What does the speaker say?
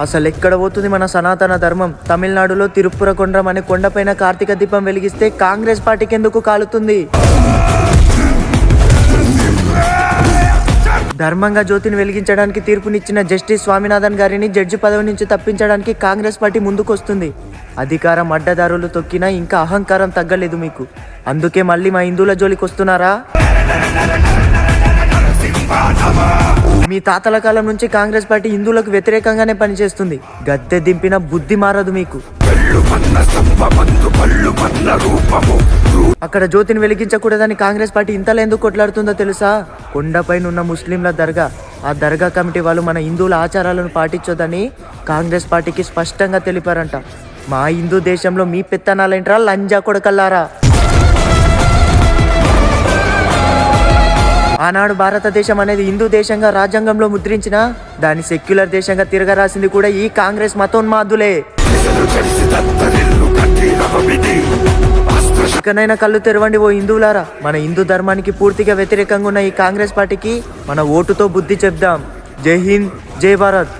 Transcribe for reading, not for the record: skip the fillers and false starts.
అసలు ఎక్కడ పోతుంది మన సనాతన ధర్మం? తమిళనాడులో తిరుప్పురకొండ్రం అనే కొండపైన కార్తీక దీపం వెలిగిస్తే కాంగ్రెస్ పార్టీకి ఎందుకు కాలుతుంది? ధర్మంగా జ్యోతిని వెలిగించడానికి తీర్పునిచ్చిన జస్టిస్ స్వామినాథన్ గారిని జడ్జి పదవి నుంచి తప్పించడానికి కాంగ్రెస్ పార్టీ ముందుకొస్తుంది. అధికారం అడ్డదారులు తొక్కినా ఇంకా అహంకారం తగ్గలేదు మీకు. అందుకే మళ్ళీ మా హిందువుల జోలికి వస్తున్నారా? మీ తాతల కాలం నుంచి కాంగ్రెస్ పార్టీ హిందువులకు వ్యతిరేకంగానే పనిచేస్తుంది. గద్దె దింపిన బుద్ధి మారదు మీకు. అక్కడ జ్యోతిని వెలిగించకూడదని కాంగ్రెస్ పార్టీ ఇంతలా ఎందుకు కొట్లాడుతుందో తెలుసా? కొండపైన ఉన్న ముస్లింల దర్గా, ఆ దర్గా కమిటీ వాళ్ళు మన హిందువుల ఆచారాలను పాటించొద్దని కాంగ్రెస్ పార్టీకి స్పష్టంగా తెలిపారంట. మా హిందూ దేశంలో మీ పెత్తనాలేంట్రా లంజా కొడకల్లారా? ఆనాడు భారతదేశం అనేది హిందూ దేశంగా రాజ్యాంగంలో ముద్రించిన దాని సెక్యులర్ దేశంగా తిరగరాసింది కూడా ఈ కాంగ్రెస్ మతోన్మాదులే. ఇకనైనా కళ్ళు తెరవండి ఓ హిందువులారా. మన హిందూ ధర్మానికి పూర్తిగా వ్యతిరేకంగా ఉన్న ఈ కాంగ్రెస్ పార్టీకి మన ఓటుతో బుద్ధి చెప్దాం. జై హింద్, జై భారత్.